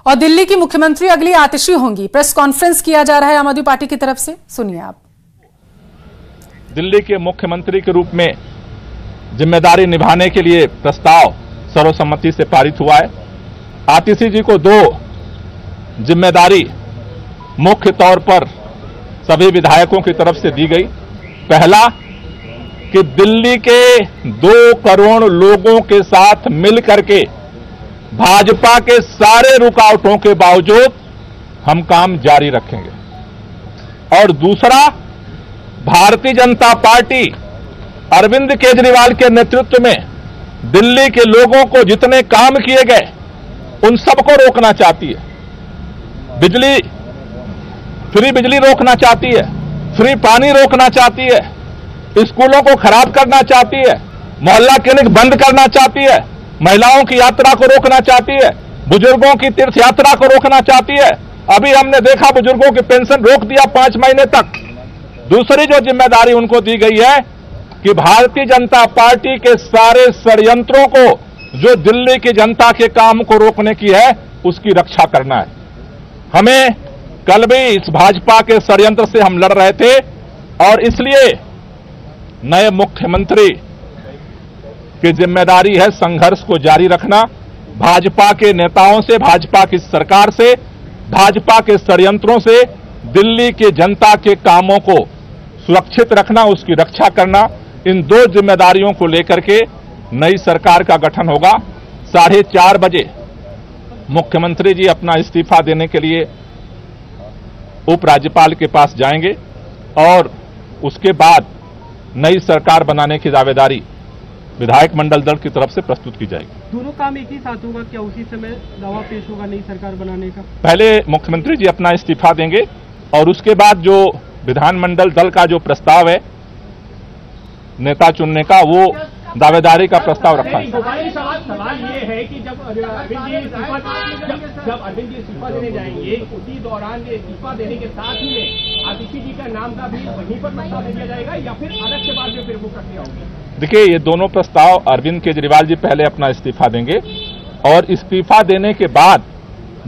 और दिल्ली की मुख्यमंत्री अगली आतिशी होंगी। प्रेस कॉन्फ्रेंस किया जा रहा है आम आदमी पार्टी की तरफ से, सुनिए आप। दिल्ली के मुख्यमंत्री के रूप में जिम्मेदारी निभाने के लिए प्रस्ताव सर्वसम्मति से पारित हुआ है। आतिशी जी को 2 जिम्मेदारी मुख्य तौर पर सभी विधायकों की तरफ से दी गई। पहला कि दिल्ली के 2 करोड़ लोगों के साथ मिलकर के भाजपा के सारे रुकावटों के बावजूद हम काम जारी रखेंगे। और दूसरा, भारतीय जनता पार्टी अरविंद केजरीवाल के नेतृत्व में दिल्ली के लोगों को जितने काम किए गए उन सबको रोकना चाहती है। फ्री बिजली रोकना चाहती है, फ्री पानी रोकना चाहती है, स्कूलों को खराब करना चाहती है, मोहल्ला क्लिनिक बंद करना चाहती है, महिलाओं की यात्रा को रोकना चाहती है, बुजुर्गों की तीर्थ यात्रा को रोकना चाहती है। अभी हमने देखा बुजुर्गों की पेंशन रोक दिया 5 महीने तक। दूसरी जो जिम्मेदारी उनको दी गई है कि भारतीय जनता पार्टी के सारे षड्यंत्रों को, जो दिल्ली की जनता के काम को रोकने की है, उसकी रक्षा करना है। हमें कल भी इस भाजपा के षड्यंत्र से हम लड़ रहे थे और इसलिए नए मुख्यमंत्री की जिम्मेदारी है संघर्ष को जारी रखना, भाजपा के नेताओं से, भाजपा की सरकार से, भाजपा के षड्यंत्रों से दिल्ली की जनता के कामों को सुरक्षित रखना, उसकी रक्षा करना। इन 2 जिम्मेदारियों को लेकर के नई सरकार का गठन होगा। 4:30 बजे मुख्यमंत्री जी अपना इस्तीफा देने के लिए उपराज्यपाल के पास जाएंगे और उसके बाद नई सरकार बनाने की दावेदारी विधायक मंडल दल की तरफ से प्रस्तुत की जाएगी। दोनों काम एक ही साथ होगा क्या? उसी समय दावा पेश होगा नई सरकार बनाने का? पहले मुख्यमंत्री जी अपना इस्तीफा देंगे और उसके बाद जो विधानमंडल दल का जो प्रस्ताव है नेता चुनने का, वो दावेदारी का प्रस्ताव रखा है। सवाल ये है कि जब अरविंद जी इस्तीफा देने जाएंगे, उसी दौरान इस्तीफा देने के साथ ही में आतिशी जी का नाम का भी वहीं पर प्रस्ताव दिया जाएगा या फिर अलग से बाद में फिर वो प्रक्रिया होगी? देखिए, ये दोनों प्रस्ताव अरविंद केजरीवाल जी पहले अपना इस्तीफा देंगे और इस्तीफा देने के बाद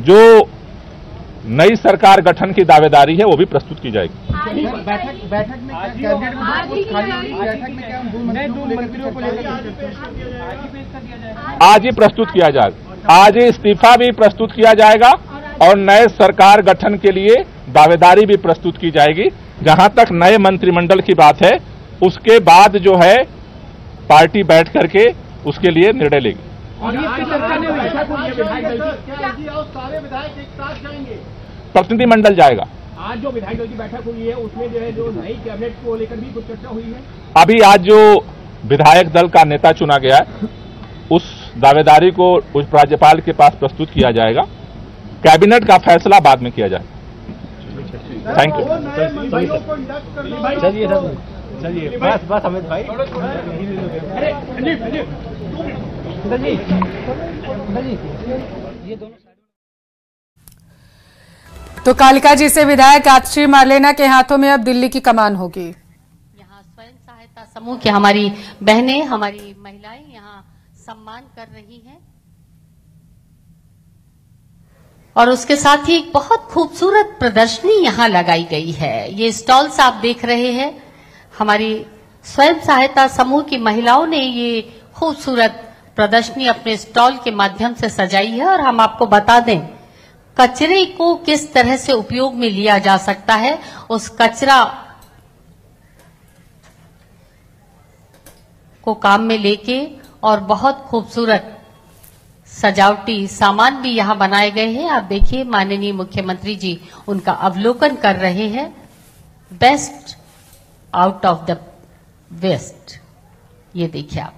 जो नई सरकार गठन की दावेदारी है वो भी प्रस्तुत की जाएगी। बैठक में कैबिनेट में कुछ खाली हुई बैठक में क्या नए 2 मंत्रियों को लेकर आज ही प्रस्तुत किया जाएगा। आज ही इस्तीफा भी प्रस्तुत किया जाएगा और नए सरकार गठन के लिए दावेदारी भी प्रस्तुत की जाएगी। जहां तक नए मंत्रिमंडल की बात है, उसके बाद जो है पार्टी बैठ करके उसके लिए निर्णय लेगी। और इसकी चर्चा नहीं हुई, सारे विधायक एक साथ जाएंगे? प्रतिनिधिमंडल जाएगा। आज जो विधायक दल की बैठक हुई है उसमें जो है जो नई कैबिनेट को लेकर भी कुछ चर्चा हुई है? अभी आज जो विधायक दल का नेता चुना गया है उस दावेदारी को उपराज्यपाल के पास प्रस्तुत किया जाएगा। कैबिनेट का फैसला बाद में किया जाएगा। Thank you. चलिए बस अमित भाई। तो कालिका जी से विधायक आतिशी मार्लेना के हाथों में अब दिल्ली की कमान होगी। यहाँ स्वयं सहायता समूह की हमारी बहनें, हमारी महिलाएं यहाँ सम्मान कर रही हैं और उसके साथ ही एक बहुत खूबसूरत प्रदर्शनी यहाँ लगाई गई है। ये स्टॉल्स आप देख रहे हैं, हमारी स्वयं सहायता समूह की महिलाओं ने ये खूबसूरत प्रदर्शनी अपने स्टॉल के माध्यम से सजाई है और हम आपको बता दें कचरे को किस तरह से उपयोग में लिया जा सकता है। उस कचरा को काम में लेके और बहुत खूबसूरत सजावटी सामान भी यहां बनाए गए हैं। आप देखिए माननीय मुख्यमंत्री जी उनका अवलोकन कर रहे हैं। Best out of the waste, ये देखिए आप,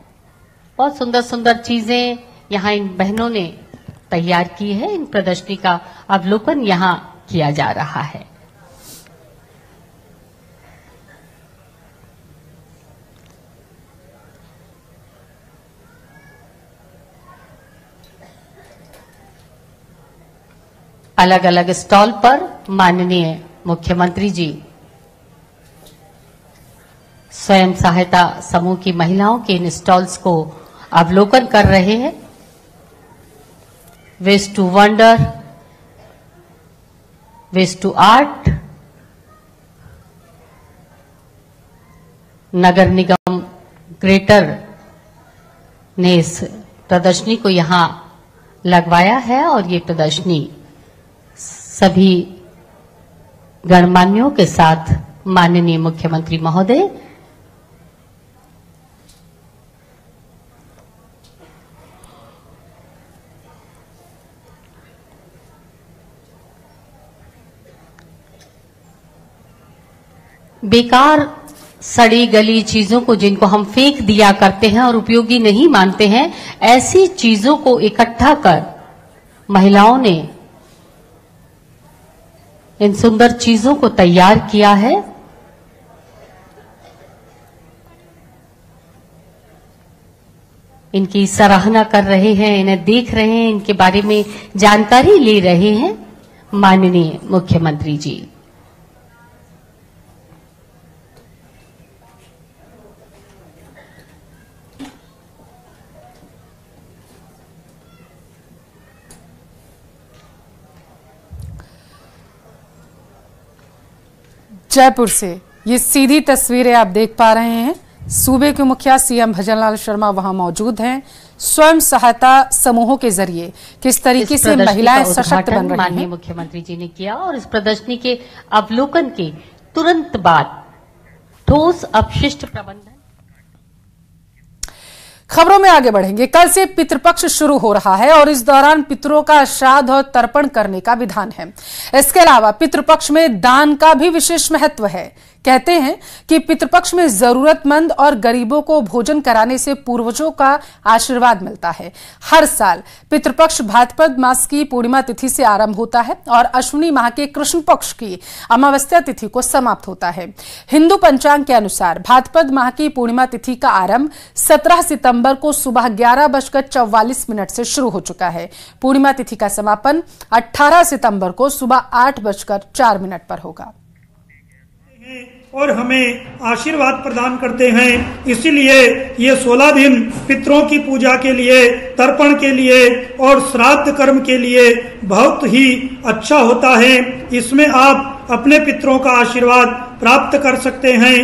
बहुत सुंदर सुंदर चीजें यहां इन बहनों ने तैयार की है। इन प्रदर्शनी का अवलोकन यहां किया जा रहा है। अलग अलग स्टॉल पर माननीय मुख्यमंत्री जी स्वयं सहायता समूह की महिलाओं के इन स्टॉल्स को अवलोकन कर रहे हैं। Waste to wonder, waste to art, नगर निगम ग्रेटर ने इस प्रदर्शनी को यहां लगवाया है और ये प्रदर्शनी सभी गणमान्यों के साथ माननीय मुख्यमंत्री महोदय, बेकार सड़ी गली चीजों को जिनको हम फेंक दिया करते हैं और उपयोगी नहीं मानते हैं, ऐसी चीजों को इकट्ठा कर महिलाओं ने इन सुंदर चीजों को तैयार किया है। इनकी सराहना कर रहे हैं, इन्हें देख रहे हैं, इनके बारे में जानकारी ले रहे हैं माननीय मुख्यमंत्री जी। जयपुर से ये सीधी तस्वीरें आप देख पा रहे हैं। सूबे के मुखिया सीएम भजनलाल शर्मा वहां मौजूद हैं। स्वयं सहायता समूहों के जरिए किस तरीके से महिलाएं सशक्त बन रही हैं, माननीय मुख्यमंत्री जी ने किया और इस प्रदर्शनी के अवलोकन के तुरंत बाद ठोस अपशिष्ट प्रबंधन। खबरों में आगे बढ़ेंगे। कल से पितृपक्ष शुरू हो रहा है और इस दौरान पितरों का श्राद्ध और तर्पण करने का विधान है। इसके अलावा पितृपक्ष में दान का भी विशेष महत्व है। कहते हैं कि पितृपक्ष में जरूरतमंद और गरीबों को भोजन कराने से पूर्वजों का आशीर्वाद मिलता है। हर साल पितृपक्ष भाद्रपद मास की पूर्णिमा तिथि से आरंभ होता है और अश्विनी माह के कृष्ण पक्ष की अमावस्या तिथि को समाप्त होता है। हिंदू पंचांग के अनुसार भाद्रपद माह की पूर्णिमा तिथि का आरंभ 17 सितंबर को सुबह 11:44 से शुरू हो चुका है। पूर्णिमा तिथि का समापन 18 सितंबर को सुबह 8:04 पर होगा और हमें आशीर्वाद प्रदान करते हैं। इसीलिए ये 16 दिन पितरों की पूजा के लिए, तर्पण के लिए और श्राद्ध कर्म के लिए बहुत ही अच्छा होता है। इसमें आप अपने पितरों का आशीर्वाद प्राप्त कर सकते हैं।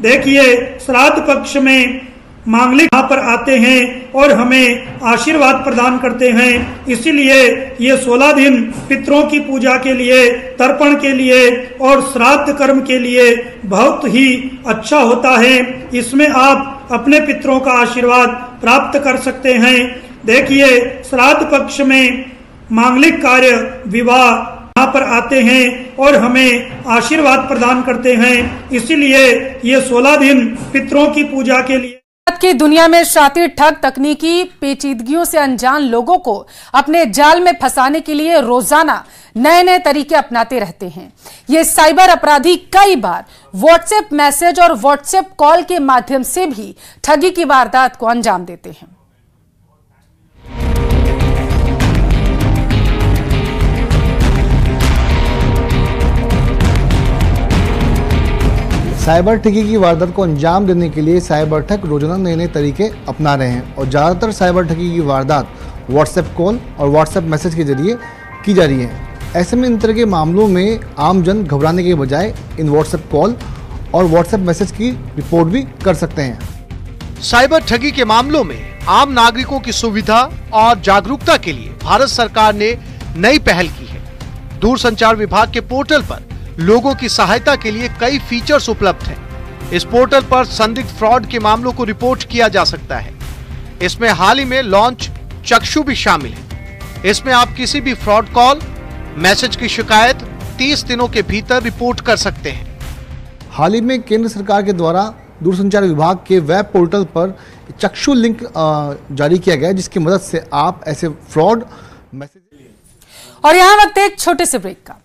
देखिए, श्राद्ध पक्ष में मांगलिक यहाँ पर आते हैं और हमें आशीर्वाद प्रदान करते हैं। इसीलिए ये 16 दिन पितरों की पूजा के लिए, तर्पण के लिए और श्राद्ध कर्म के लिए बहुत ही अच्छा होता है। इसमें आप अपने पितरों का आशीर्वाद प्राप्त कर सकते हैं। देखिए, श्राद्ध पक्ष में मांगलिक कार्य, विवाह यहाँ पर आते हैं और हमें आशीर्वाद प्रदान करते हैं। इसीलिए ये 16 दिन पितरों की पूजा के लिए की दुनिया में शातिर ठग तकनीकी पेचीदगियों से अनजान लोगों को अपने जाल में फंसाने के लिए रोजाना नए नए तरीके अपनाते रहते हैं। ये साइबर अपराधी कई बार व्हाट्सएप मैसेज और व्हाट्सएप कॉल के माध्यम से भी ठगी की वारदात को अंजाम देते हैं। साइबर ठगी की वारदात को अंजाम देने के लिए साइबर ठग रोजाना नए नए तरीके अपना रहे हैं और ज़्यादातर साइबर ठगी की वारदात व्हाट्सएप कॉल और व्हाट्सएप मैसेज के जरिए की जा रही है। ऐसे में इन तरह के मामलों में आमजन घबराने के बजाय इन व्हाट्सएप कॉल और व्हाट्सएप मैसेज की रिपोर्ट भी कर सकते हैं। साइबर ठगी के मामलों में आम नागरिकों की सुविधा और जागरूकता के लिए भारत सरकार ने नई पहल की है। दूरसंचार विभाग के पोर्टल पर लोगों की सहायता के लिए कई फीचर्स उपलब्ध हैं। इस पोर्टल पर संदिग्ध फ्रॉड के मामलों को रिपोर्ट किया जा सकता है। इसमें हाल ही में लॉन्च चक्षु भी शामिल है। इसमें आप किसी भी फ्रॉड कॉल, मैसेज की शिकायत 30 दिनों के भीतर रिपोर्ट कर सकते हैं। हाल ही में केंद्र सरकार के द्वारा दूरसंचार विभाग के वेब पोर्टल पर चक्षु लिंक जारी किया गया, जिसकी मदद से आप ऐसे फ्रॉड मैसेज। और यहाँ वक्त एक छोटे से ब्रेक का।